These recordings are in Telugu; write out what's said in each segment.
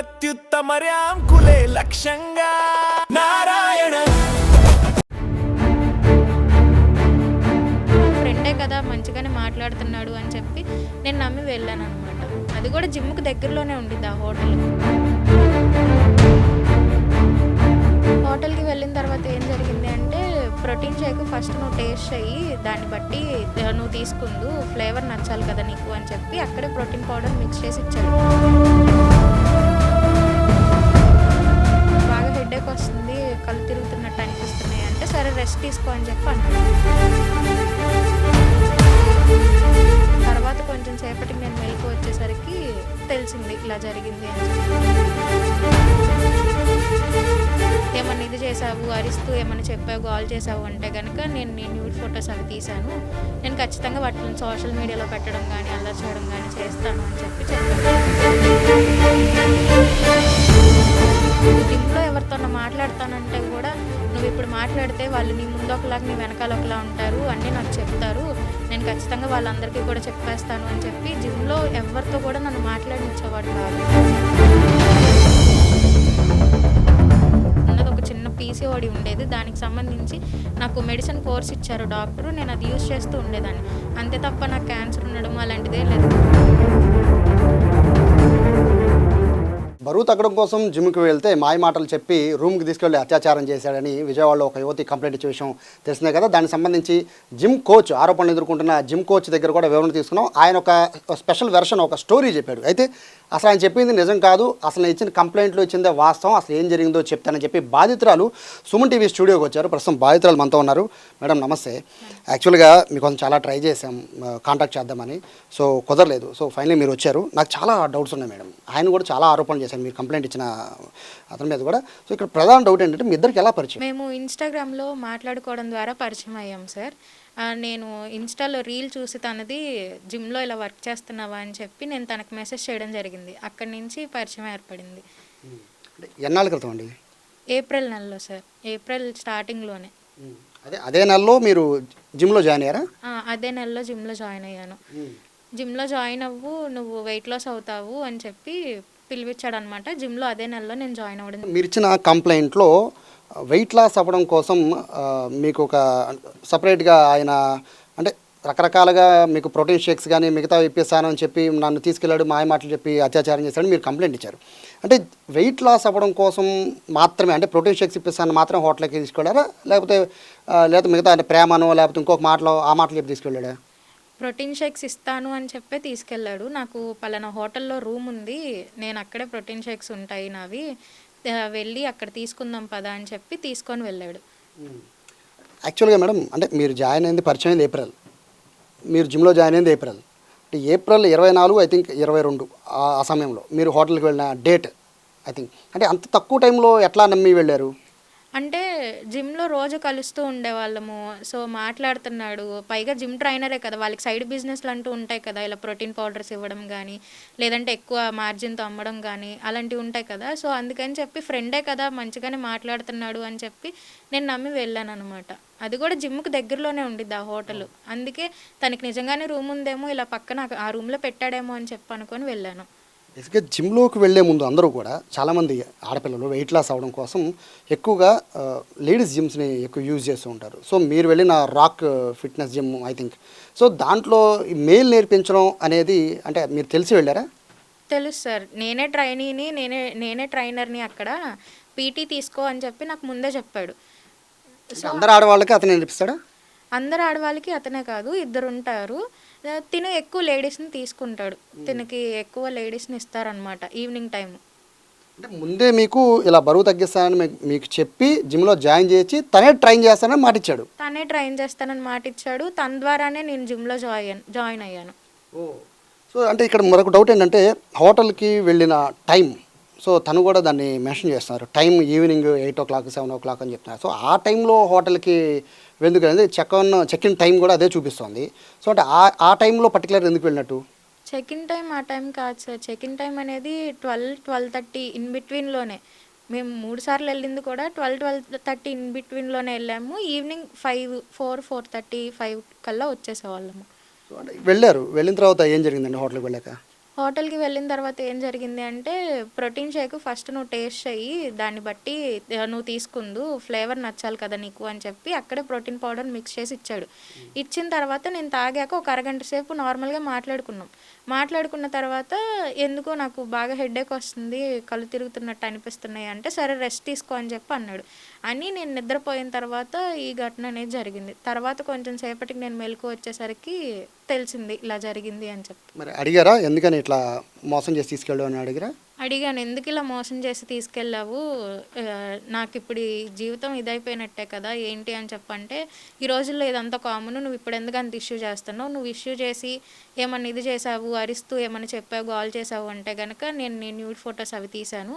అత్యుత్తమర్యాంకులే లక్ష్యంగా నారాయణ ఫ్రెండే కదా మంచిగానే మాట్లాడుతున్నాడు అని చెప్పి నేను నమ్మి వెళ్ళాను అనమాట. అది కూడా జిమ్కి దగ్గరలోనే ఉండిద్ది ఆ హోటల్. హోటల్కి వెళ్ళిన తర్వాత ఏం జరిగింది అంటే, ప్రోటీన్ షేక్ ఫస్ట్ నువ్వు టేస్ట్ చెయ్యి, దాన్ని బట్టి నువ్వు తీసుకుందు, ఫ్లేవర్ నచ్చాలి కదా నీకు అని చెప్పి అక్కడే ప్రోటీన్ పౌడర్ మిక్స్ చేసి ఇచ్చాడు. బాగా హెడేక్ వస్తుంది, కళ్ళు తిరుగుతున్నట్టు అనిపిస్తున్నాయి అంటే సరే రెస్ట్ తీసుకో అని చెప్పి అన్నాడు. తర్వాత కొంచెం సేపటికి నేను మెలకు వచ్చేసరికి తెలిసింది ఇలా జరిగింది అని. ఏమన్నా ఇది చేసావు, అరిస్తూ ఏమన్నా చెప్పావు, కాల్ చేసావు అంటే కనుక నేను నీ న్యూడ్ ఫొటోస్ అవి తీశాను, నేను ఖచ్చితంగా వాటిని సోషల్ మీడియాలో పెట్టడం కానీ అల్లరి చేయడం కానీ చేస్తాను అని చెప్పి చెప్పాను. జిమ్లో ఎవరితోనో మాట్లాడతానంటే కూడా నువ్వు ఇప్పుడు మాట్లాడితే వాళ్ళు నీ ముందు ఒకలాగా నీ వెనకాల ఒకలా ఉంటారు అన్నీ నాకు చెప్తారు, నేను ఖచ్చితంగా వాళ్ళందరికీ కూడా చెప్పేస్తాను అని చెప్పి జిమ్లో ఎవరితో కూడా నన్ను మాట్లాడించేవాడు కాదు. అన్నది ఒక చిన్న పీసీఓడి ఉండేది, దానికి సంబంధించి నాకు మెడిసిన్ కోర్స్ ఇచ్చారు డాక్టరు, నేను అది యూజ్ చేస్తూ ఉండేదాన్ని, అంతే తప్ప నాకు క్యాన్సర్ ఉండడం అలాంటిదే లేదు. బరువు తగ్గడం కోసం జిమ్కి వెళ్తే మాయ మాటలు చెప్పి రూమ్కి తీసుకెళ్లి అత్యాచారం చేశాడని విజయవాడలో ఒక యువతి కంప్లైంట్ ఇచ్చే విషయం తెలిసిందే కదా. దానికి సంబంధించి జిమ్ కోచ్ ఆరోపణలు ఎదుర్కొంటున్న జిమ్ కోచ్ దగ్గర కూడా వివరణ తీసుకున్నాం. ఆయన ఒక స్పెషల్ వెర్షన్, ఒక స్టోరీ చెప్పాడు. అయితే అసలు ఆయన చెప్పింది నిజం కాదు, అసలు నేను ఇచ్చిన కంప్లైంట్లో ఇచ్చిందే వాస్తవం, అసలు ఏం జరిగిందో చెప్తానని చెప్పి బాధితురాలు సుమన్ టీవీ స్టూడియోకి వచ్చారు. ప్రస్తుతం బాధితురాలు మనతో ఉన్నారు. మేడం నమస్తే. యాక్చువల్గా మీకోసం చాలా ట్రై చేసాం కాంటాక్ట్ చేద్దామని, సో కుదరలేదు. సో ఫైనలీ మీరు వచ్చారు. నాకు చాలా డౌట్స్ ఉన్నాయి మేడం. ఆయన కూడా చాలా ఆరోపణలు చేశాను మీరు కంప్లైంట్ ఇచ్చిన అతని మీద కూడా. సో ఇక్కడ ప్రధాన డౌట్ ఏంటంటే మీ ఇద్దరికి ఎలా పరిచయం? మేము ఇన్స్టాగ్రామ్లో మాట్లాడుకోవడం ద్వారా పరిచయం అయ్యాం సార్. నేను ఇన్స్టాలో రీల్ చూసి తనది జిమ్లో ఇలా వర్క్ చేస్తున్నావా అని చెప్పి నేను తనకు మెసేజ్ చేయడం జరిగింది. అక్కడి నుంచి పరిచయం ఏర్పడింది. ఎన్నాళ్ళ క్రితం అండి? ఏప్రిల్ నెలలో సార్, ఏప్రిల్ స్టార్టింగ్లోనే. అదే నెలలో మీరు జిమ్లో జాయిన్ అయ్యారా? అదే నెలలో జిమ్లో జాయిన్ అయ్యాను. జిమ్లో జాయిన్ అవ్వు, నువ్వు వెయిట్ లాస్ అవుతావు అని చెప్పి పిలిపించాడు అనమాట. జిమ్లో అదే నెలలో నేను జాయిన్ అవ్వడం. మీరు ఇచ్చిన కంప్లైంట్లో వెయిట్ లాస్ అవ్వడం కోసం మీకు ఒక సపరేట్గా ఆయన అంటే రకరకాలుగా మీకు ప్రోటీన్ షేక్స్ కానీ మిగతా ఇప్పిస్తాను అని చెప్పి నన్ను తీసుకెళ్ళాడు, మాయ మాటలు చెప్పి అత్యాచారం చేశాడు మీరు కంప్లైంట్ ఇచ్చారు. అంటే వెయిట్ లాస్ అవ్వడం కోసం మాత్రమే, అంటే ప్రోటీన్ షేక్స్ ఇప్పిస్తాను మాత్రం హోటల్కి తీసుకెళ్ళారా, లేకపోతే మిగతా అంటే ప్రేమనో లేకపోతే ఇంకొక మాటలో ఆ మాటలు చెప్పి తీసుకెళ్ళాడా? ప్రోటీన్ షేక్స్ ఇస్తాను అని చెప్పే తీసుకెళ్ళాడు. నాకు పలానా హోటల్లో రూమ్ ఉంది, నేను అక్కడే ప్రోటీన్ షేక్స్ ఉంటాయి నావి, వెళ్ళి అక్కడ తీసుకుందాం పదా అని చెప్పి తీసుకొని వెళ్ళాడు. యాక్చువల్గా మేడం అంటే మీరు జాయిన్ అయింది పరిచయం అయింది ఏప్రిల్, మీరు జిమ్లో జాయిన్ అయింది ఏప్రిల్, అంటే ఏప్రిల్ 24 ఐ థింక్ 22 ఆ సమయంలో మీరు హోటల్కి వెళ్ళిన డేట్ ఐ థింక్. అంటే అంత తక్కువ టైంలో ఎట్లా నమ్మి వెళ్ళారు? అంటే జిమ్లో రోజు కలుస్తూ ఉండేవాళ్ళము, సో మాట్లాడుతున్నాడు, పైగా జిమ్ ట్రైనరే కదా, వాళ్ళకి సైడ్ బిజినెస్లు అంటూ ఉంటాయి కదా, ఇలా ప్రోటీన్ పౌడర్స్ ఇవ్వడం కానీ లేదంటే ఎక్కువ మార్జిన్తో అమ్మడం కానీ అలాంటివి ఉంటాయి కదా. సో అందుకని చెప్పి ఫ్రెండే కదా మంచిగానే మాట్లాడుతున్నాడు అని చెప్పి నేను నమ్మి వెళ్ళాను అనమాట. అది కూడా జిమ్కి దగ్గరలోనే ఉండిద్ది ఆ హోటల్, అందుకే తనకి నిజంగానే రూమ్ ఉందేమో, ఇలా పక్కన ఆ రూమ్లో పెట్టాడేమో అని చెప్పి అనుకొని వెళ్ళాను. బేసిక్గా జిమ్లోకి వెళ్ళే ముందు అందరూ కూడా చాలామంది ఆడపిల్లలు వెయిట్ లాస్ అవ్వడం కోసం ఎక్కువగా లేడీస్ జిమ్స్ని ఎక్కువ యూజ్ చేస్తూ ఉంటారు. సో మీరు వెళ్ళిన rock fitness gym I think, so దాంట్లో మేల్ నేర్పించడం అనేది అంటే మీరు తెలిసి వెళ్ళారా? తెలుసు సార్, నేనే ట్రైనీని, నేనే ట్రైనర్ని, అక్కడ పీటీ తీసుకో అని చెప్పి నాకు ముందే చెప్పాడు. సో అందరు ఆడవాళ్ళకి అతను నేర్పిస్తాడా? అందరు ఆడవాళ్ళకి అతనే కాదు, ఇద్దరు ఉంటారు. తిను ఎక్కువ లేడీస్ని తీసుకుంటాడు, తినకి ఎక్కువ లేడీస్ని ఇస్తారనమాట ఈవినింగ్ టైం. అంటే ముందే మీకు ఇలా బరువు తగ్గిస్తానని మీకు చెప్పి జిమ్లో జాయిన్ చేసి తనే ట్రైన్ చేస్తానని మాట ఇచ్చాడు? తనే ట్రైన్ చేస్తానని మాట ఇచ్చాడు, తన ద్వారానే నేను జిమ్లో జాయిన్ అయ్యాను. సో అంటే ఇక్కడ మరొక డౌట్ ఏంటంటే హోటల్కి వెళ్ళిన టైం, సో తను కూడా దాన్ని మెన్షన్ చేస్తున్నారు, టైం ఈవినింగ్ 8 o'clock 7 o'clock అని చెప్తున్నారు. సో ఆ టైంలో హోటల్కి ఎందుకు అనేది చెక్ ఇన్ టైం కూడా అదే చూపిస్తుంది. సో అంటే ఆ టైంలో పర్టికులర్ ఎందుకు వెళ్ళినట్టు? చెక్ ఇన్ టైం ఆ టైం కాదు సార్, చెక్ ఇన్ టైం అనేది 12-12:30 ఇన్ బిట్వీన్లోనే. మేము 3 సార్లు వెళ్ళింది కూడా 12-12:30 ఇన్ బిట్వీన్లోనే వెళ్ళాము. ఈవినింగ్ 4-4:30-5 కల్లా వచ్చేసేవాళ్ళము. సో అంటే వెళ్ళారు, వెళ్ళిన తర్వాత ఏం జరిగిందండి హోటల్కి వెళ్ళాక? హోటల్‌కి వెళ్ళిన తర్వాత ఏం జరిగింది అంటే, ప్రోటీన్ షేక్ ఫస్ట్ నువ్వు టేస్ట్ చెయ్యి. దాన్ని బట్టి నువ్వు తీసుకుందు. ఫ్లేవర్ నచ్చాలి కదా నీకు అని చెప్పి అక్కడే ప్రోటీన్ పౌడర్ మిక్స్ చేసి ఇచ్చాడు. ఇచ్చిన తర్వాత నేను తాగాక ఒక అరగంట సేపు నార్మల్‌గా మాట్లాడుకున్నాం. మాట్లాడుకున్న తర్వాత ఎందుకో నాకు బాగా హెడేక్ వస్తుంది. కళ్ళు తిరుగుతున్నట్టు అనిపిస్తున్నాయి అంటే, సరే రెస్ట్ తీసుకో అని చెప్పి అన్నాడు. అని నేను నిద్రపోయిన తర్వాత ఈ ఘటన అనేది జరిగింది. తర్వాత కొంచెం సేపటికి నేను మెలుకువ వచ్చేసరికి తెలిసింది ఇలా జరిగింది అని చెప్పి. మరి అడిగారా ఎందుకని ఇట్లా మోసం చేసి తీసుకెళ్ళావు అని అడిగారా? అడిగాను, ఎందుకు ఇలా మోసం చేసి తీసుకెళ్ళావు, నాకిప్పుడు ఈ జీవితం ఇదైపోయినట్టే కదా ఏంటి అని చెప్పంటే, ఈ రోజుల్లో ఇదంతా కామన్, నువ్వు ఇప్పుడు ఎందుకు అంత ఇష్యూ చేస్తున్నావు, నువ్వు ఇష్యూ చేసి ఏమన్నా ఇది చేసావు, అరిస్తూ ఏమన్నా చెప్పావు, గోల్ చేసావు అంటే కనుక నేను న్యూడ్ ఫొటోస్ అవి తీశాను,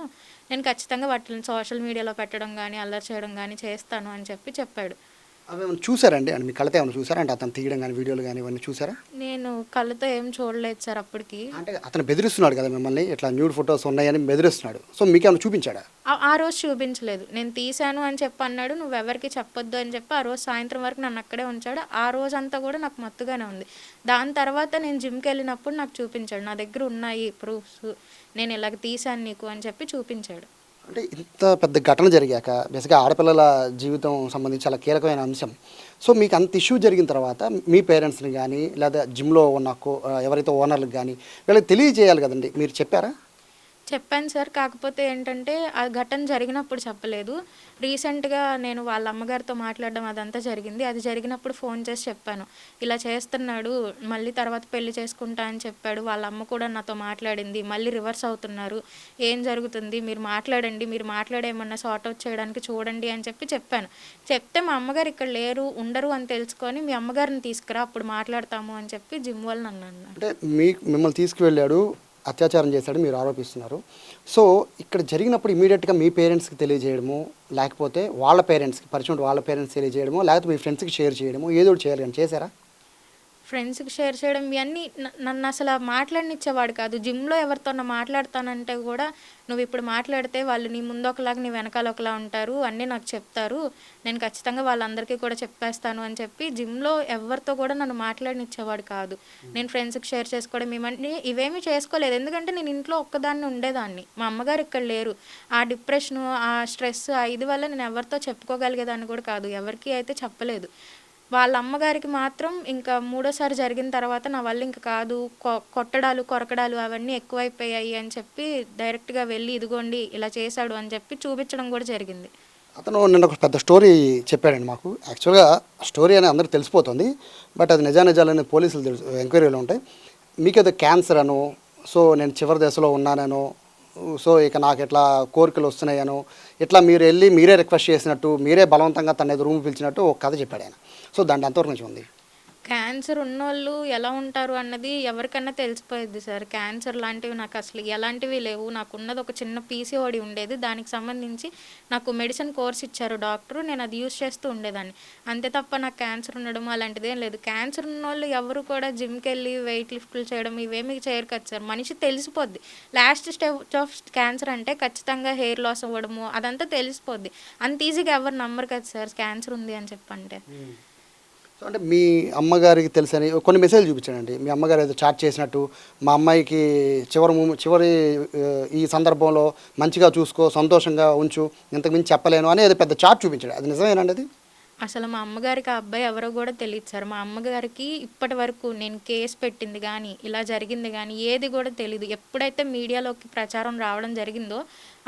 నేను ఖచ్చితంగా వాటిని సోషల్ మీడియాలో పెట్టడం కానీ అల్లరి చేయడం కానీ చేస్తాను అని చెప్పి చెప్పాడు. అవి ఏమైనా చూసారండి అంటే మీ కళ్ళతో ఏమైనా చూసారా అంటే అతను తీయడం కానీ వీడియోలు కానీ ఇవన్నీ చూసారా? నేను కళ్ళతో ఏం చూడలేదు సార్ అప్పటికి. అంటే అతను బెదిరిస్తున్నాడు కదా మిమ్మల్ని, ఇట్లా న్యూడ్ ఫొటోస్ ఉన్నాయని బెదిరిస్తున్నాడు. సో మీకేమైనా చూపించాడా? ఆ రోజు చూపించలేదు. నేను తీశాను అని చెప్పి అన్నాడు, నువ్వెవరికి చెప్పొద్దు అని చెప్పి ఆ రోజు సాయంత్రం వరకు నన్ను అక్కడే ఉంచాడు. ఆ రోజంతా కూడా నాకు మత్తుగానే ఉంది. దాని తర్వాత నేను జిమ్కి వెళ్ళినప్పుడు నాకు చూపించాడు, నా దగ్గర ఉన్నాయి ప్రూఫ్స్, నేను ఇలాగ తీశాను నీకు అని చెప్పి చూపించాడు. అంటే ఇంత పెద్ద ఘటన జరిగాక బేసిక్గా ఆడపిల్లల జీవితం సంబంధించి చాలా కీలకమైన అంశం. సో మీకు అంత ఇష్యూ జరిగిన తర్వాత మీ పేరెంట్స్ని కానీ లేదా జిమ్లో ఉన్న ఎవరైతే ఓనర్లకు కానీ వీళ్ళకి తెలియజేయాలి కదండి, మీరు చెప్పారా? చెప్పాను సార్, కాకపోతే ఏంటంటే ఆ ఘటన జరిగినప్పుడు చెప్పలేదు. రీసెంట్గా నేను వాళ్ళ అమ్మగారితో మాట్లాడడం అదంతా జరిగింది. అది జరిగినప్పుడు ఫోన్ చేసి చెప్పాను, ఇలా చేస్తున్నాడు, మళ్ళీ తర్వాత పెళ్లి చేసుకుంటా అని చెప్పాడు, వాళ్ళ అమ్మ కూడా నాతో మాట్లాడింది, మళ్ళీ రివర్స్ అవుతున్నారు, ఏం జరుగుతుంది, మీరు మాట్లాడండి, మీరు మాట్లాడేమన్నా సార్ట్ అవుట్ చేయడానికి చూడండి అని చెప్పి చెప్పాను. చెప్తే మా అమ్మగారు ఇక్కడ లేరు, ఉండరు అని తెలుసుకొని మీ అమ్మగారిని తీసుకురా అప్పుడు మాట్లాడతాము అని చెప్పి జిమ్ వాళ్ళు నన్ను అన్నారు. అంటే మిమ్మల్ని తీసుకువెళ్ళాడు, అత్యాచారం చేశాడు మీరు ఆరోపిస్తున్నారు. సో ఇక్కడ జరిగినప్పుడు ఇమీడియట్గా మీ పేరెంట్స్కి తెలియజేయడము, లేకపోతే వాళ్ళ పేరెంట్స్కి పరిచయం వాళ్ళ పేరెంట్స్ తెలియజేయడము, లేకపోతే మీ ఫ్రెండ్స్కి షేర్ చేయడము, ఏదో ఒకటి చేయాలి అని చేశారా? ఫ్రెండ్స్కి షేర్ చేయడం ఇవన్నీ నన్ను అసలు మాట్లాడనిచ్చేవాడు కాదు. జిమ్లో ఎవరితోన్నా మాట్లాడతానంటే కూడా, నువ్వు ఇప్పుడు మాట్లాడితే వాళ్ళు నీ ముందు ఒకలాగా నీ వెనకాల ఒకలా ఉంటారు, అన్నీ నాకు చెప్తారు, నేను ఖచ్చితంగా వాళ్ళందరికీ కూడా చెప్పేస్తాను అని చెప్పి జిమ్లో ఎవరితో కూడా నన్ను మాట్లాడనిచ్చేవాడు కాదు. నేను ఫ్రెండ్స్కి షేర్ చేసుకోవడం ఇవేమీ చేసుకోలేదు, ఎందుకంటే నేను ఇంట్లో ఒక్కదాన్ని ఉండేదాన్ని, మా అమ్మగారు ఇక్కడ లేరు. ఆ డిప్రెషను, ఆ స్ట్రెస్, ఆ ఇది వల్ల నేను ఎవరితో చెప్పుకోగలిగేదాన్ని కూడా కాదు, ఎవరికి అయితే చెప్పలేదు. వాళ్ళ అమ్మగారికి మాత్రం ఇంకా మూడోసారి జరిగిన తర్వాత నా వల్ల ఇంకా కాదు, కొట్టడాలు కొరకడాలు అవన్నీ ఎక్కువైపోయాయి అని చెప్పి డైరెక్ట్గా వెళ్ళి ఇదిగోండి ఇలా చేశాడు అని చెప్పి చూపించడం కూడా జరిగింది. అతను నిన్న ఒక పెద్ద స్టోరీ చెప్పాడండి మాకు. యాక్చువల్గా స్టోరీ అని అందరికీ తెలిసిపోతుంది, బట్ అది నిజానిజాలని పోలీసులు ఎంక్వైరీలో ఉంటాయి. మీకు ఏదో క్యాన్సర్ అను, సో నేను చివరి దశలో ఉన్నానను, సో ఇక నాకు ఎట్లా కోరికలు వస్తున్నాయను, ఇట్లా మీరు వెళ్ళి మీరే రిక్వెస్ట్ చేసినట్టు, మీరే బలవంతంగా తన రూమ్ పిలిచినట్టు ఒక కథ చెప్పాడు ఆయన. సో దాంట్లో ఎంతవరకు నుంచి ఉంది? క్యాన్సర్ ఉన్నోళ్ళు ఎలా ఉంటారు అన్నది ఎవరికన్నా తెలిసిపోయింది సార్. క్యాన్సర్ లాంటివి నాకు అసలు ఎలాంటివి లేవు. నాకున్నది ఒక చిన్న పీసీఓడి ఉండేది, దానికి సంబంధించి నాకు మెడిసిన్ కోర్స్ ఇచ్చారు డాక్టరు, నేను అది యూస్ చేస్తూ ఉండేదాన్ని, అంతే తప్ప నాకు క్యాన్సర్ ఉండడం అలాంటిది ఏం లేదు. క్యాన్సర్ ఉన్నోళ్ళు ఎవరు కూడా జిమ్కి వెళ్ళి వెయిట్ లిఫ్ట్లు చేయడం ఇవేమీ చేయరు కదా సార్. మనిషి తెలిసిపోద్ది, లాస్ట్ స్టేజ్ ఆఫ్ క్యాన్సర్ అంటే ఖచ్చితంగా హెయిర్ లాస్ అవ్వడము అదంతా తెలిసిపోద్ది. అంత ఈజీగా ఎవరు నమ్మరు కదా సార్ క్యాన్సర్ ఉంది అని చెప్పంటే. సో అంటే మీ అమ్మగారికి తెలుసని కొన్ని మెసేజ్ చూపించాడండి, మీ అమ్మగారు ఏదో చాట్ చేసినట్టు, మా అమ్మాయికి చివరి ఈ సందర్భంలో మంచిగా చూసుకో, సంతోషంగా ఉంచు, ఇంతకుమించి చెప్పలేను అని ఏదో పెద్ద చాట్ చూపించాడు, అది నిజమేనండి? అది అసలు మా అమ్మగారికి ఆ అబ్బాయి ఎవరో కూడా తెలియదు సార్. మా అమ్మగారికి ఇప్పటి వరకు నేను కేసు పెట్టింది కానీ ఇలా జరిగింది కానీ ఏది కూడా తెలీదు. ఎప్పుడైతే మీడియాలోకి ప్రచారం రావడం జరిగిందో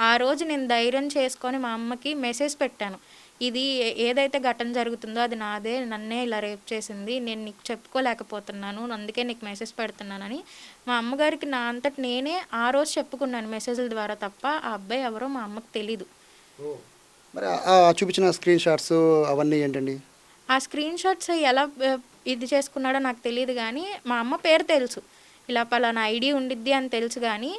ఆ రోజు నేను ధైర్యం చేసుకొని మా అమ్మకి మెసేజ్ పెట్టాను, ఇది ఏదైతే ఘటన జరుగుతుందో అది నాదే, నన్నే ఇలా రేప్ చేసింది, నేను నీకు చెప్పుకోలేకపోతున్నాను, అందుకే నీకు మెసేజ్ పెడుతున్నానని మా అమ్మగారికి నా అంతటి నేనే ఆ రోజు చెప్పుకున్నాను మెసేజ్ల ద్వారా తప్ప ఆ అబ్బాయి ఎవరో మా అమ్మకి తెలీదు. మరి చూపించిన స్క్రీన్ షాట్స్ అవన్నీ ఏంటండి? ఆ స్క్రీన్ షాట్స్ ఎలా ఇది చేసుకున్నాడో నాకు తెలియదు కానీ మా అమ్మ పేరు తెలుసు, ఇలా పలానా ఐడి ఉండిద్ది అని తెలుసు కానీ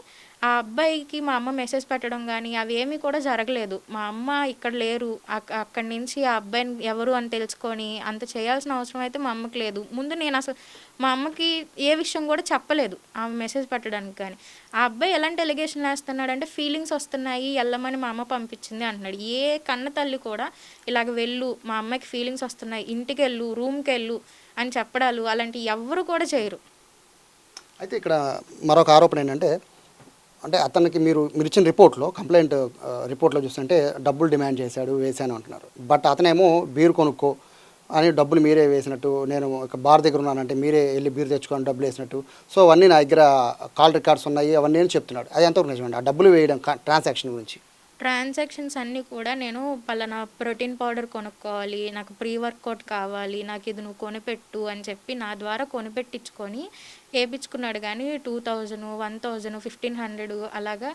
ఆ అబ్బాయికి మా అమ్మ మెసేజ్ పెట్టడం కానీ అవి ఏమీ కూడా జరగలేదు. మా అమ్మ ఇక్కడ లేరు, అక్కడి నుంచి ఆ అబ్బాయిని ఎవరు అని తెలుసుకొని అంత చేయాల్సిన అవసరం అయితే మా అమ్మకి లేదు. ముందు నేను అసలు మా అమ్మకి ఏ విషయం కూడా చెప్పలేదు ఆమె మెసేజ్ పెట్టడానికి. కానీ ఆ అబ్బాయి ఎలాంటి ఎలిగేషన్ వేస్తున్నాడంటే ఫీలింగ్స్ వస్తున్నాయి వెళ్ళమని మా అమ్మ పంపించింది అంటున్నాడు. ఏ కన్న తల్లి కూడా ఇలాగ వెళ్ళు, మా అమ్మాయికి ఫీలింగ్స్ వస్తున్నాయి, ఇంటికి వెళ్ళు, రూమ్కి వెళ్ళు అని చెప్పడాలు అలాంటివి ఎవ్వరు కూడా చేయరు. అయితే ఇక్కడ మరొక ఆరోపణ ఏంటంటే అంటే అతనికి మీరు ఇచ్చిన రిపోర్ట్లో కంప్లైంట్ రిపోర్ట్లో చూస్తుంటే డబ్బులు డిమాండ్ చేశాడు వేశాను అంటున్నారు. బట్ అతనేమో బీర్ కొనుక్కో అని డబ్బులు మీరే వేసినట్టు, నేను ఒక బార్ దగ్గర ఉన్నానంటే మీరే వెళ్ళి బీర్ తెచ్చుకొని డబ్బులు వేసినట్టు, సో అవన్నీ నా దగ్గర కాల్ రికార్డ్స్ ఉన్నాయి అవన్నీ అని చెప్తున్నాడు. అది ఎంతవరకు నిజమండి ఆ డబ్బులు వేయడం ట్రాన్సాక్షన్ గురించి? ట్రాన్సాక్షన్స్ అన్నీ కూడా నేను పలానా ప్రోటీన్ పౌడర్ కొనుక్కోవాలి, నాకు ప్రీ వర్కౌట్ కావాలి, నాకు ఇది నువ్వు కొనిపెట్టు అని చెప్పి నా ద్వారా కొనిపెట్టించుకొని వేయించుకున్నాడు. కానీ 2000, 1000, 1500 అలాగా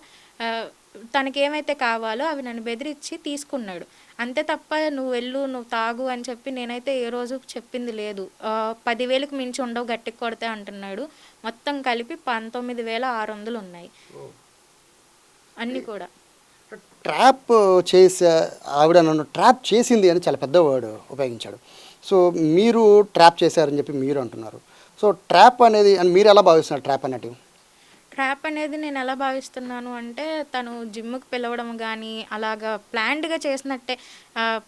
తనకి ఏమైతే కావాలో అవి నన్ను బెదిరించి తీసుకున్నాడు. అంతే తప్ప నువ్వు వెళ్ళు, నువ్వు తాగు అని చెప్పి నేనైతే ఏ రోజు చెప్పింది లేదు. 10,000కి మించి ఉండవు గట్టికి కొడితే అంటున్నాడు. మొత్తం కలిపి 19,600 ఉన్నాయి అన్నీ కూడా. ట్రాప్ చేసే ఆవిడ నన్ను ట్రాప్ చేసింది అని చాలా పెద్ద వర్డ్ ఉపయోగించాడు. సో మీరు ట్రాప్ చేశారని చెప్పి మీరు అంటున్నారు. సో ట్రాప్ అనేది అని మీరు ఎలా భావిస్తున్నారు? ట్రాప్ అన్నట్టు ట్రాప్ అనేది నేను ఎలా భావిస్తున్నాను అంటే తను జిమ్కి పిలవడం కానీ అలాగా ప్లాన్డ్గా చేసినట్టే,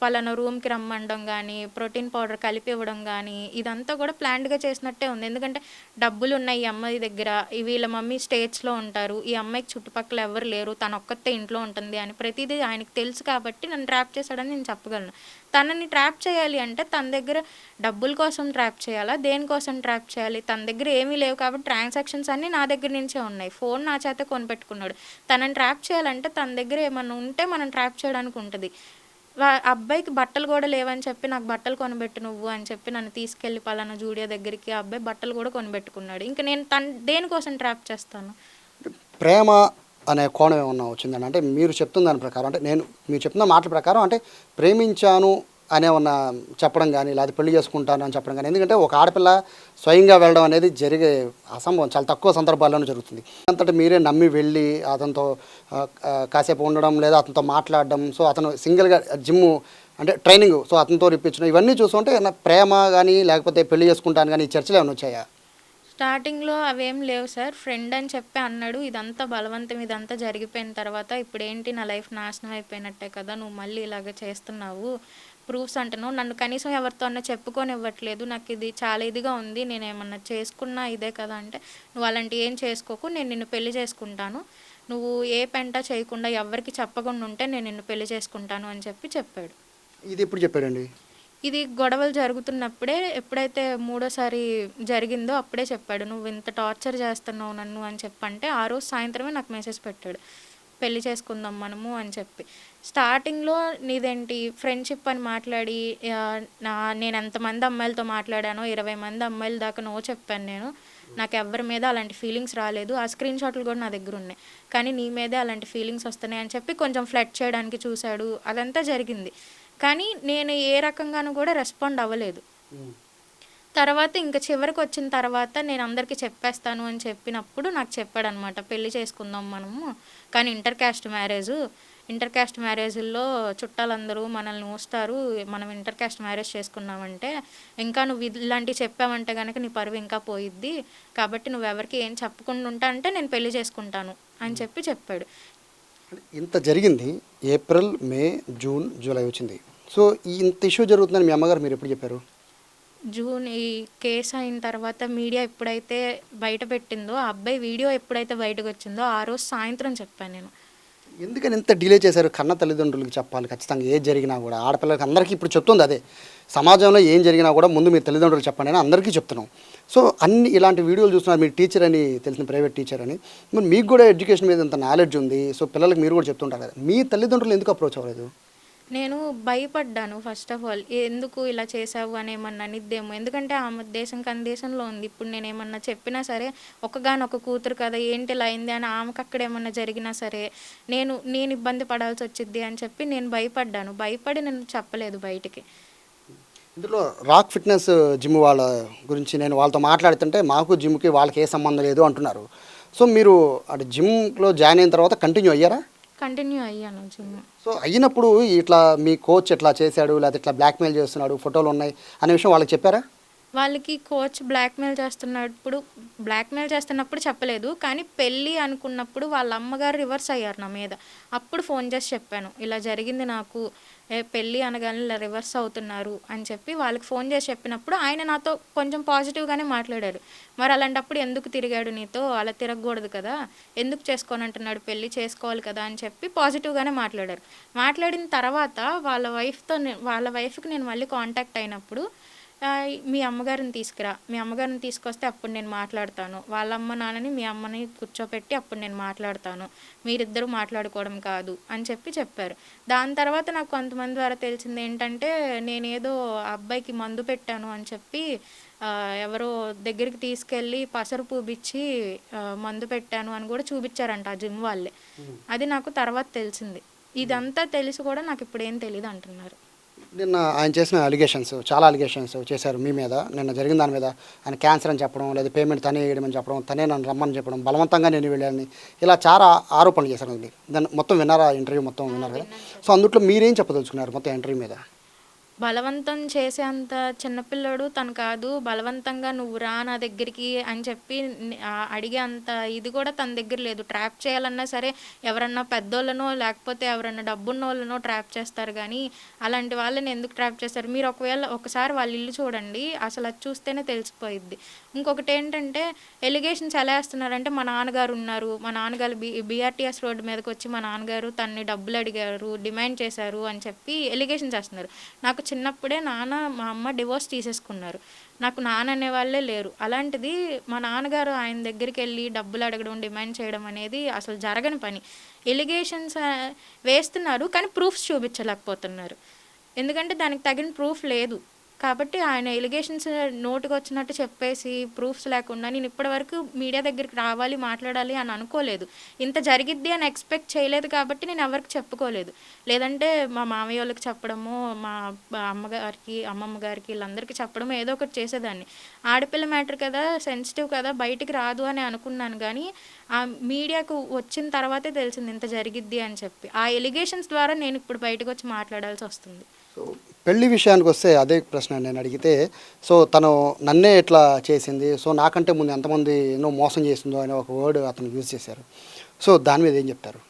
పలానా రూమ్కి రమ్మండం కానీ ప్రోటీన్ పౌడర్ కలిపి ఇవ్వడం కానీ ఇదంతా కూడా ప్లాన్డ్గా చేసినట్టే ఉంది. ఎందుకంటే డబ్బులు ఉన్నాయి ఈ అమ్మాయి దగ్గర, వీళ్ళ మమ్మీ స్టేట్స్లో ఉంటారు, ఈ అమ్మాయికి చుట్టుపక్కల ఎవరు లేరు, తను ఒక్కతే ఇంట్లో ఉంటుంది అని ప్రతిదీ ఆయనకి తెలుసు కాబట్టి నన్ను ట్రాప్ చేశాడని నేను చెప్పగలను. తనని ట్రాప్ చేయాలి అంటే తన దగ్గర డబ్బుల కోసం ట్రాప్ చేయాలా, దేనికోసం ట్రాప్ చేయాలి? తన దగ్గర ఏమీ లేవు కాబట్టి ట్రాన్సాక్షన్స్ అన్నీ నా దగ్గర నుంచే ఉన్నాయి. ఫోన్ నా చేత కొనిపెట్టుకున్నాడు. తనని ట్రాప్ చేయాలంటే తన దగ్గర ఏమన్నా ఉంటే మనం ట్రాప్ చేయడానికి ఉంటుంది. అబ్బాయికి బట్టలు కూడా లేవని చెప్పి నాకు బట్టలు కొనిపెట్టు నువ్వు అని చెప్పి నన్ను తీసుకెళ్ళి పలానా జూడియో దగ్గరికి ఆ అబ్బాయి బట్టలు కూడా కొనిపెట్టుకున్నాడు. ఇంకా నేను దేనికోసం ట్రాప్ చేస్తాను? ప్రేమ అనే కోణం ఏమన్నా వచ్చిందని అంటే మీరు చెప్తున్న దాని ప్రకారం, అంటే మీరు చెప్తున్న మాటల ప్రకారం అంటే ప్రేమించాను అనే ఉన్న చెప్పడం కానీ లేదా పెళ్లి చేసుకుంటాను అని చెప్పడం కానీ, ఎందుకంటే ఒక ఆడపిల్ల స్వయంగా వెళ్ళడం అనేది జరిగే అసంభవం, చాలా తక్కువ సందర్భాల్లోనే జరుగుతుంది. అంతటా మీరే నమ్మి వెళ్ళి అతనితో కాసేపు ఉండడం లేదా అతనితో మాట్లాడడం, సో అతను సింగిల్గా జిమ్ అంటే ట్రైనింగ్ సో అతనితో ఇప్పించడం, ఇవన్నీ చూస్తుంటే ప్రేమ కానీ లేకపోతే పెళ్లి చేసుకుంటాను కానీ ఈ చర్చలు ఏమైనా వచ్చాయా? స్టార్టింగ్లో అవేం లేవు సార్, ఫ్రెండ్ అని చెప్పి అన్నాడు. ఇదంతా బలవంతం, ఇదంతా జరిగిపోయిన తర్వాత ఇప్పుడు ఏంటి నా లైఫ్ నాశనం అయిపోయినట్టే కదా, నువ్వు మళ్ళీ ఇలాగ చేస్తున్నావు, ప్రూఫ్స్ అంటున్నావు, నన్ను కనీసం ఎవరితో అన్నా చెప్పుకొని ఇవ్వట్లేదు, నాకు ఇది చాలా ఇదిగా ఉంది, నేను ఏమన్నా చేసుకున్నా ఇదే కదా అంటే, నువ్వు అలాంటి ఏం చేసుకోకు, నేను నిన్ను పెళ్లి చేసుకుంటాను, నువ్వు ఏ పెంట చేయకుండా ఎవరికి చెప్పకుండా ఉంటే నేను నిన్ను పెళ్లి చేసుకుంటాను అని చెప్పాడు. ఇది ఎప్పుడు చెప్పాడండి? ఇది గొడవలు జరుగుతున్నప్పుడే, ఎప్పుడైతే మూడోసారి జరిగిందో అప్పుడే చెప్పాడు. నువ్వు ఇంత టార్చర్ చేస్తున్నావు నన్ను అని చెప్పంటే ఆ రోజు సాయంత్రమే నాకు మెసేజ్ పెట్టాడు, పెళ్లి చేసుకుందాం మనము అని చెప్పి. స్టార్టింగ్లో నీదేంటి ఫ్రెండ్షిప్ అని మాట్లాడి నేను ఎంతమంది అమ్మాయిలతో మాట్లాడానో 20 మంది అమ్మాయిల దాకా నో చెప్పాను నేను, నాకు ఎవరి మీద అలాంటి ఫీలింగ్స్ రాలేదు, ఆ స్క్రీన్ షాట్లు కూడా నా దగ్గర ఉన్నాయి, కానీ నీ మీదే అలాంటి ఫీలింగ్స్ వస్తున్నాయి అని చెప్పి కొంచెం ఫ్లర్ట్ చేయడానికి చూశాడు. అదంతా జరిగింది. కానీ నేను ఏ రకంగానూ కూడా రెస్పాండ్ అవ్వలేదు. తర్వాత ఇంకా చివరికి వచ్చిన తర్వాత నేను అందరికీ చెప్పేస్తాను అని చెప్పినప్పుడు నాకు చెప్పాడనమాట, పెళ్లి చేసుకుందాం మనము, కానీ ఇంటర్ క్యాస్ట్ మ్యారేజ్ల్లో చుట్టాలందరూ మనల్ని చూస్తారు, మనం ఇంటర్ క్యాస్ట్ మ్యారేజ్ చేసుకున్నామంటే ఇంకా నువ్వు ఇలాంటివి చెప్పావంటే కనుక నీ పరువు ఇంకా పోయిద్ది, కాబట్టి నువ్వెవరికి ఏం చెప్పకుండా ఉంటా అంటే నేను పెళ్లి చేసుకుంటాను అని చెప్పాడు. ఇంత జరిగింది, ఏప్రిల్, మే, జూన్, జూలై వచ్చింది. సో ఇంత ఇష్యూ జరుగుతుందని మీ అమ్మగారు మీరు ఎప్పుడు చెప్పారు? జూన్ ఈ కేసు అయిన తర్వాత మీడియా ఎప్పుడైతే బయట పెట్టిందో, ఆ అబ్బాయి వీడియో ఎప్పుడైతే బయటకు వచ్చిందో ఆ రోజు సాయంత్రం చెప్పాను నేను. ఎందుకని ఇంత డిలే చేశారు? కన్న తల్లిదండ్రులకి చెప్పాలి ఖచ్చితంగా, ఏది జరిగినా కూడా. ఆడపిల్లలకి అందరికీ ఇప్పుడు చెప్తుంది అదే, సమాజంలో ఏం జరిగినా కూడా ముందు మీ తల్లిదండ్రులు చెప్పండి అని అందరికీ చెప్తున్నాం. సో అన్ని ఇలాంటి వీడియోలు చూస్తున్నారు, మీరు టీచర్ అని తెలిసిన, ప్రైవేట్ టీచర్ అని, మరి మీకు కూడా ఎడ్యుకేషన్ మీద ఇంత నాలెడ్జ్ ఉంది, సో పిల్లలకి మీరు కూడా చెప్తుంటారు కదా, మీ తల్లిదండ్రులు ఎందుకు అప్రోచ్ అవ్వలేదు? నేను భయపడ్డాను ఫస్ట్ ఆఫ్ ఆల్, ఎందుకు ఇలా చేసావు అని ఏమన్నా అనిద్దేమో, ఎందుకంటే ఆమె దేశం కందేశంలో ఉంది. ఇప్పుడు నేను ఏమన్నా చెప్పినా సరే ఒకగానొక కూతురు కదా ఏంటి ఇలా అయింది అని ఆమెకు అక్కడ ఏమన్నా జరిగినా సరే నేను ఇబ్బంది పడాల్సి వచ్చింది అని చెప్పి నేను భయపడి నేను చెప్పలేదు బయటికి. ఇందులో రాక్ ఫిట్నెస్ జిమ్ వాళ్ళ గురించి నేను వాళ్ళతో మాట్లాడుతుంటే మాకు జిమ్కి వాళ్ళకి ఏ సంబంధం లేదు అంటున్నారు. సో మీరు అటు జిమ్లో జాయిన్ అయిన తర్వాత కంటిన్యూ అయ్యారా? కంటిన్యూ అయ్యాను జిమ్. సో అయినప్పుడు ఇట్లా మీ కోచ్ ఎట్లా చేశాడు, లేకపోతే ఇట్లా బ్లాక్మెయిల్ చేస్తున్నాడు, ఫోటోలు ఉన్నాయి అనే విషయం వాళ్ళకి చెప్పారా? వాళ్ళకి కోచ్ బ్లాక్‌మెయిల్ చేస్తున్నప్పుడు చెప్పలేదు. కానీ పెళ్లి అనుకున్నప్పుడు వాళ్ళ అమ్మగారు రివర్స్ అయ్యారు నా మీద. అప్పుడు ఫోన్ చేసి చెప్పాను. ఇలా జరిగింది నాకు. పెళ్లి అనగానే ఇలా రివర్స్ అవుతున్నారు అని చెప్పి వాళ్ళకి ఫోన్ చేసి చెప్పినప్పుడు ఆయన నాతో కొంచెం పాజిటివ్‌గానే మాట్లాడారు. మరి అలాంటప్పుడు ఎందుకు తిరిగాడు నీతో? అలా తిరగకూడదు కదా! ఎందుకు చేసుకోనంటున్నాడు పెళ్లి? చేసుకోవాలి కదా! అని చెప్పి పాజిటివ్‌గానే మాట్లాడారు. మాట్లాడిన తర్వాత వాళ్ళ వైఫ్‌కి నేను మళ్ళీ కాంటాక్ట్ అయినప్పుడు మీ అమ్మగారిని తీసుకురా. మీ అమ్మగారిని తీసుకొస్తే అప్పుడు నేను మాట్లాడతాను. వాళ్ళ అమ్మ, నాన్నని మీ అమ్మని కూర్చోపెట్టి అప్పుడు నేను మాట్లాడతాను. మీరిద్దరూ మాట్లాడుకోవడం కాదు అని చెప్పారు. దాని తర్వాత నాకు కొంతమంది ద్వారా తెలిసింది ఏంటంటే, నేనేదో ఆ అబ్బాయికి మందు పెట్టాను అని చెప్పి ఎవరో దగ్గరికి తీసుకెళ్ళి పసరు పూపిచ్చి మందు పెట్టాను అని కూడా చూపించారంట ఆ జిమ్ వాళ్ళే. అది నాకు తర్వాత తెలిసింది. ఇదంతా తెలిసి కూడా నాకు ఇప్పుడేం తెలీదు అంటున్నారు. నిన్న ఆయన చేసిన చాలా అలిగేషన్స్ చేశారు మీ మీద. నిన్న జరిగిన దాని మీద ఆయన క్యాన్సర్ అని చెప్పడం, లేదా పేమెంట్ తనే వేయడమని చెప్పడం, తనే నన్ను రమ్మని చెప్పడం, బలవంతంగా నేను వెళ్ళాలని, ఇలా చాలా ఆరోపణలు చేశారండి. దాన్ని మొత్తం విన్నారా? ఇంటర్వ్యూ మొత్తం విన్నారు కదా? సో అందుట్లో మీరేం చెప్పదలుచుకున్నారు మొత్తం ఇంటర్వ్యూ మీద? బలవంతం చేసేంత చిన్నపిల్లోడు తను కాదు. బలవంతంగా నువ్వు రా నా దగ్గరికి అని చెప్పి అడిగే అంత ఇది కూడా తన దగ్గర లేదు. ట్రాప్ చేయాలన్నా సరే ఎవరన్నా పెద్దోళ్ళనో లేకపోతే ఎవరన్నా డబ్బున్నోళ్ళనో ట్రాప్ చేస్తారు కానీ అలాంటి వాళ్ళని ఎందుకు ట్రాప్ చేస్తారు? మీరు ఒకసారి వాళ్ళ ఇల్లు చూడండి. అసలు అది చూస్తేనే తెలిసిపోయిద్ది. ఇంకొకటి ఏంటంటే ఎలిగేషన్స్ ఎలా వేస్తున్నారంటే మా నాన్నగారు ఉన్నారు. మా నాన్నగారు బీఆర్టీఎస్ రోడ్డు మీదకి వచ్చి మా నాన్నగారు తనని డబ్బులు అడిగారు, డిమాండ్ చేశారు అని చెప్పి ఎలిగేషన్స్ వేస్తున్నారు. నాకు చిన్నప్పుడే మా అమ్మ డివోర్స్ తీసేసుకున్నారు. నాకు నాన్న అనేవాళ్ళే లేరు. అలాంటిది మా నాన్నగారు ఆయన దగ్గరికి వెళ్ళి డబ్బులు అడగడం, డిమాండ్ చేయడం అనేది అసలు జరగని పని. ఎలిగేషన్స్ వేస్తున్నారు కానీ ప్రూఫ్స్ చూపించలేకపోతున్నారు. ఎందుకంటే దానికి తగిన ప్రూఫ్ లేదు. కాబట్టి ఆయన ఎలిగేషన్స్ నోటికొచ్చినట్టు చెప్పేసి ప్రూఫ్స్ లేకుండా నేను ఇప్పటివరకు మీడియా దగ్గరికి రావాలి, మాట్లాడాలి అని అనుకోలేదు. ఇంత జరిగిద్ది అని ఎక్స్పెక్ట్ చేయలేదు కాబట్టి నేను ఎవరికి చెప్పుకోలేదు. లేదంటే మా మామయ్య వాళ్ళకి చెప్పడము, మా అమ్మమ్మ గారికి వీళ్ళందరికీ చెప్పడము ఏదో ఒకటి చేసేదాన్ని. ఆడపిల్ల మ్యాటర్ కదా, సెన్సిటివ్ కదా, బయటికి రాదు అని అనుకున్నాను కానీ ఆ మీడియాకు వచ్చిన తర్వాతే తెలిసింది ఇంత జరిగిద్ది అని చెప్పి. ఆ ఎలిగేషన్స్ ద్వారా నేను ఇప్పుడు బయటకు వచ్చి మాట్లాడాల్సి వస్తుంది. సో పెళ్లి విషయానికి వస్తే అదే ప్రశ్న నేను అడిగితే, సో తను నన్నే ఎట్లా చేసింది, సో నాకంటే ముందు ఎంతమంది ఎన్నో మోసం చేసిందో అనే ఒక వర్డ్ అతను యూజ్ చేశారు. సో దాని మీద ఏం చెప్తారు?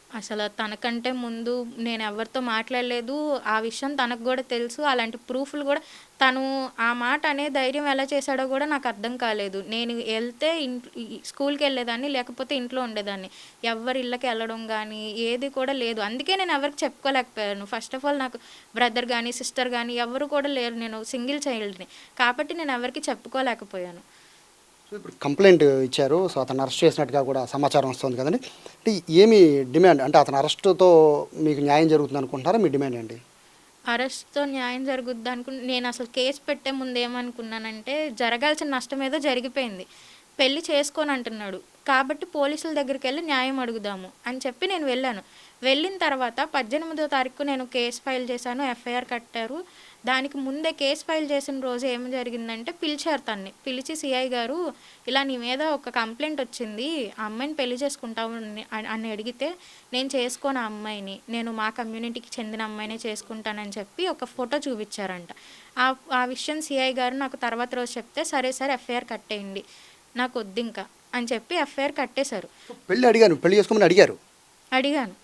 అసలు తనకంటే ముందు నేను ఎవరితో మాట్లాడలేదు. ఆ విషయం తనకు కూడా తెలుసు. అలాంటి ప్రూఫ్‌లు కూడా తను ఆ మాట అనే ధైర్యం ఎలా చేశాడో కూడా నాకు అర్థం కాలేదు. నేను ఎళ్తే స్కూల్‌కెళ్ళేదాన్ని, లేకపోతే ఇంట్లో ఉండేదాన్ని. ఎవ్వరి ఇళ్ళకి వెళ్ళడం గానీ, ఏది కూడా లేదు. అందుకే నేను ఎవరికీ చెప్పుకోలేకపోయాను. ఫస్ట్ ఆఫ్ ఆల్ నాకు బ్రదర్ గానీ, సిస్టర్ గానీ ఎవ్వరు కూడా లేరు. నేను సింగిల్ చైల్డ్‌ని. కాబట్టి నేను ఎవరికీ చెప్పుకోలేకపోయాను. సో ఇప్పుడు కంప్లైంట్ ఇచ్చారు. సో అతను అరెస్ట్ చేసినట్టుగా కూడా సమాచారం వస్తుంది కదండి. అంటే ఏమి డిమాండ్, అంటే అతని అరెస్ట్‌తో మీకు న్యాయం జరుగుతుంది అనుకుంటున్నారా? మీ డిమాండ్ ఏంటి? అరెస్ట్‌తో న్యాయం జరుగుద్ది నేను అసలు కేసు పెట్టే ముందు ఏమనుకున్నానంటే, జరగాల్సిన నష్టం ఏదో జరిగిపోయింది. పెళ్లి చేసుకోనంటున్నాడు. కాబట్టి పోలీసుల దగ్గరికెళ్ళి న్యాయం అడుగుదాము అని చెప్పి నేను వెళ్ళాను. వెళ్ళిన తర్వాత 18వ తారీఖు నేను కేసు ఫైల్ చేశాను. ఎఫ్ఐఆర్ కట్టారు. దానికి ముందే కేసు ఫైల్ చేసిన రోజు ఏం జరిగిందంటే పిలిచారు తన్ని. పిలిచి సిఐ గారు ఇలా నీ మీద ఒక కంప్లైంట్ వచ్చింది. ఆ అమ్మాయిని పెళ్లి చేసుకుంటావు అని అడిగితే నేను చేసుకోను ఆ అమ్మాయిని. నేను మా కమ్యూనిటీకి చెందిన అమ్మాయినే చేసుకుంటానని చెప్పి ఒక ఫోటో చూపించారంట. ఆ విషయం సిఐ గారు నాకు తర్వాత రోజు చెప్తే సరే ఎఫ్ఐఆర్ కట్టేయండి. నాకు వద్దింకా అని చెప్పి ఎఫ్ఐఆర్ కట్టేశారు. పెళ్లి చేసుకోమని అడిగాను.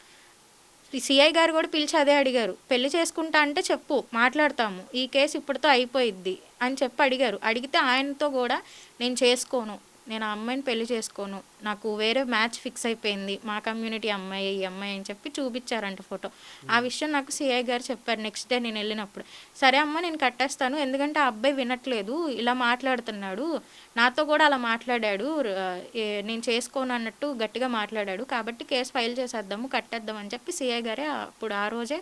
సిఐ గారు కూడా పిలిచి అదే అడిగారు. పెళ్లి చేసుకుంటా అంటే చెప్పు, మాట్లాడతాము. ఈ కేసు ఇప్పటితో అయిపోయిద్ది అని చెప్పి అడిగారు. అడిగితే ఆయనతో కూడా నేను చేసుకోను, నేను ఆ అమ్మాయిని పెళ్లి చేసుకోను, నాకు వేరే మ్యాచ్ ఫిక్స్ అయిపోయింది, మా కమ్యూనిటీ అమ్మాయి ఈ అమ్మాయి అని చెప్పి చూపించారంట ఫోటో. ఆ విషయం నాకు సిఐ గారు చెప్పారు నెక్స్ట్ డే నేను వెళ్ళినప్పుడు. సరే అమ్మ నేను కట్టేస్తాను, ఎందుకంటే ఆ అబ్బాయి వినట్లేదు, ఇలా మాట్లాడుతున్నాడు, నాతో కూడా అలా మాట్లాడాడు, నేను చేసుకోను అన్నట్టు గట్టిగా మాట్లాడాడు, కాబట్టి కేసు ఫైల్ చేసేద్దాము, కట్టేద్దాం అని చెప్పి సిఐ గారే అప్పుడు ఆ రోజే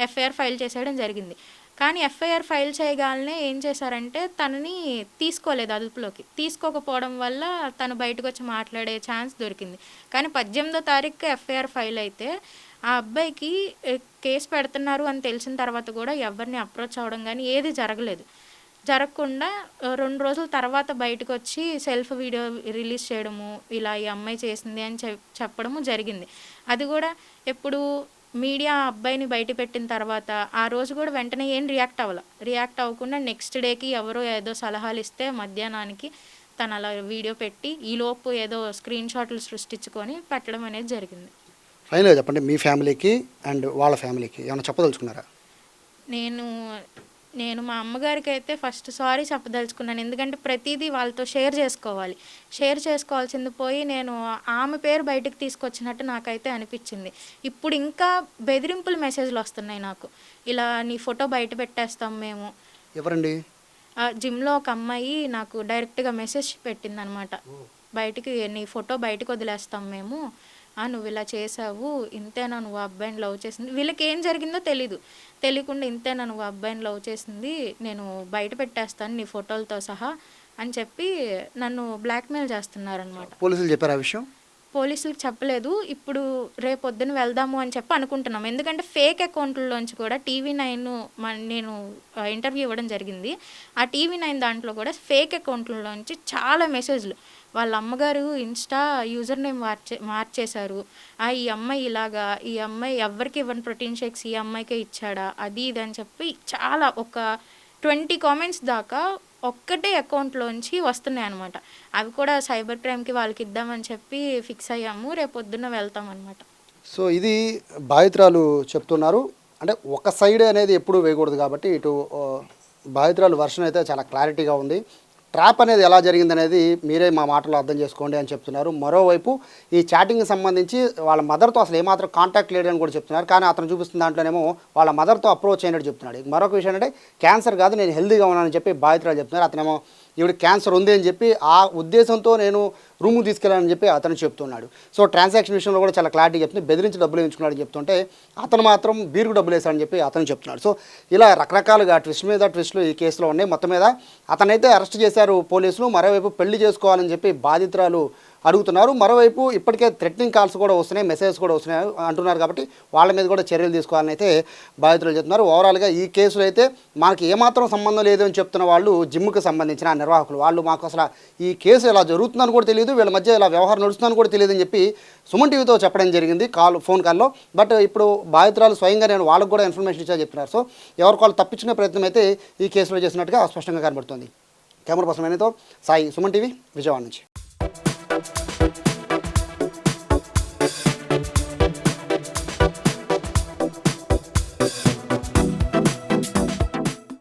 ఎఫ్ఐఆర్ ఫైల్ చేసేయడం జరిగింది. కానీ ఎఫ్ఐఆర్ ఫైల్ చేయగానే ఏం చేశారంటే తనని తీసుకోలేదు అదుపులోకి. తీసుకోకపోవడం వల్ల తను బయటకు వచ్చి మాట్లాడే ఛాన్స్ దొరికింది. కానీ 18వ తారీఖు ఎఫ్ఐఆర్ ఫైల్ అయితే ఆ అబ్బాయికి కేసు పెడుతున్నారు అని తెలిసిన తర్వాత కూడా ఎవరిని అప్రోచ్ అవ్వడం కానీ ఏది జరగకుండా 2 రోజుల తర్వాత బయటకు వచ్చి సెల్ఫ్ వీడియో రిలీజ్ చేయడము, ఇలా ఈ అమ్మాయి చేసింది అని చెప్పడము జరిగింది. అది కూడా ఎప్పుడు మీడియా అబ్బాయిని బయట పెట్టిన తర్వాత ఆ రోజు కూడా వెంటనే ఏం రియాక్ట్ అవ్వకుండా నెక్స్ట్ డేకి ఎవరో ఏదో సలహాలు ఇస్తే మధ్యాహ్నానికి తను అలా వీడియో పెట్టి ఈలోపు ఏదో స్క్రీన్ షాట్లు సృష్టించుకొని పెట్టడం అనేది జరిగింది. ఫైనల్గా చెప్పండి, మీ ఫ్యామిలీకి అండ్ వాళ్ళ ఫ్యామిలీకి ఏమైనా చెప్పదలుచుకున్నారా? నేను మా అమ్మగారికి అయితే ఫస్ట్ సారీ చెప్పదలుచుకున్నాను. ఎందుకంటే ప్రతిదీ వాళ్ళతో షేర్ చేసుకోవాల్సింది పోయి నేను ఆమె పేరు బయటకు తీసుకొచ్చినట్టు నాకైతే అనిపించింది. ఇప్పుడు ఇంకా బెదిరింపుల మెసేజ్లు వస్తున్నాయి నాకు, ఇలా నీ ఫోటో బయట పెట్టేస్తాం మేము. ఎవరండి? జిమ్లో ఒక అమ్మాయి నాకు డైరెక్ట్గా మెసేజ్ పెట్టిందనమాట, బయటికి నీ ఫోటో బయటకు వదిలేస్తాం మేము, నువ్వు ఇలా చేసావు, ఇంతేనా నువ్వు అబ్బాయిని లవ్ చేసింది, వీళ్ళకి ఏం జరిగిందో తెలియకుండా ఇంతేనా నువ్వు అబ్బాయిని లవ్ చేసింది, నేను బయట పెట్టేస్తాను నీ ఫోటోలతో సహా అని చెప్పి నన్ను బ్లాక్మెయిల్ చేస్తున్నారనమాట. పోలీసులు చెప్పారు ఆ విషయం? పోలీసులకు చెప్పలేదు. ఇప్పుడు రేపొద్దున వెళ్దాము అని చెప్పి అనుకుంటున్నాం. ఎందుకంటే ఫేక్ అకౌంట్లలోంచి కూడా TV9 నేను ఇంటర్వ్యూ ఇవ్వడం జరిగింది. ఆ TV9 దాంట్లో కూడా ఫేక్ అకౌంట్లలోంచి చాలా మెసేజ్లు వాళ్ళ అమ్మగారు ఇన్స్టా యూజర్ నేమ్ మార్చేశారు, ఈ అమ్మాయి ఇలాగా, ఈ అమ్మాయి ఎవరికి ఇవ్వని ప్రోటీన్ షేక్స్ ఈ అమ్మాయికే ఇచ్చాడా, అది ఇది అని చెప్పి చాలా ఒక 20 కామెంట్స్ దాకా ఒక్కటే అకౌంట్లోంచి వస్తున్నాయి అనమాట. అవి కూడా సైబర్ క్రైమ్కి వాళ్ళకి ఇద్దామని చెప్పి ఫిక్స్ అయ్యాము, రేపొద్దున వెళ్తామన్నమాట. సో ఇది బాధితురాలు చెప్తున్నారు. అంటే ఒక సైడ్ అనేది ఎప్పుడూ వేయకూడదు కాబట్టి ఇటు బాధితురాలు వర్షన్ అయితే చాలా క్లారిటీగా ఉంది. ట్రాప్ అనేది ఎలా జరిగిందనేది మీరే మా మాటలో అర్థం చేసుకోండి అని చెప్తున్నారు. మరోవైపు ఈ చాటింగ్కి సంబంధించి వాళ్ళ మదర్తో అసలు ఏమాత్రం కాంటాక్ట్ లేదని కూడా చెప్తున్నారు. కానీ అతను చూపిస్తున్న దాంట్లోనేమో వాళ్ళ మదర్తో అప్రోచ్ అయినట్టు చెప్తున్నాడు. మరొక విషయం అంటే క్యాన్సర్ కాదు, నేను హెల్తీగా ఉన్నానని చెప్పి బాధితురాలు చెప్తున్నారు. అతనేమో ఈవిడ క్యాన్సర్ ఉంది అని చెప్పి ఆ ఉద్దేశంతో నేను రూమ్కి తీసుకెళ్ళాలని చెప్పి అతను చెప్తున్నాడు. సో ట్రాన్సాక్షన్ విషయంలో కూడా చాలా క్లారిటీ చెప్తుంది. బెదిరించి డబ్బులు వేయించుకున్నాడని చెప్తుంటే అతను మాత్రం బీరుకు డబ్బులు వేశాడని చెప్పి అతను చెప్తున్నాడు. సో ఇలా రకరకాలుగా ట్విస్ట్ మీద ట్విస్టులు ఈ కేసులో ఉన్నాయి. మొత్తం మీద అతనైతే అరెస్ట్ చేశారు పోలీసులు. మరోవైపు పెళ్లి చేసుకోవాలని చెప్పి బాధితురాలు అడుగుతున్నారు. మరోవైపు ఇప్పటికే థ్రెటనింగ్ కాల్స్ కూడా వస్తున్నాయి, మెసేజెస్ కూడా వస్తున్నాయి అంటున్నారు. కాబట్టి వాళ్ళ మీద కూడా చర్యలు తీసుకోవాలని అయితే బాధితులు చెప్తున్నారు. ఓవరాల్గా ఈ కేసులో అయితే మనకి ఏమాత్రం సంబంధం లేదు అని చెప్తున్న వాళ్ళు జిమ్కి సంబంధించిన నిర్వాహకులు, వాళ్ళు మాకు అసలు ఈ కేసు ఇలా జరుగుతుందని కూడా తెలియదు, వీళ్ళ మధ్య ఇలా వ్యవహారం నడుస్తుందని కూడా తెలియదు అని చెప్పి సుమన్ టీవీతో చెప్పడం జరిగింది ఫోన్ కాల్లో. బట్ ఇప్పుడు బాధితురాలు స్వయంగా నేను వాళ్ళకు కూడా ఇన్ఫర్మేషన్ ఇచ్చా చెప్తున్నారు. సో ఎవరికి వాళ్ళు తప్పించుకునే ప్రయత్నం అయితే ఈ కేసులో చేసినట్టుగా స్పష్టంగా కనబడుతుంది. Camera person Sai, Suman TV, Vijayawada నుంచి.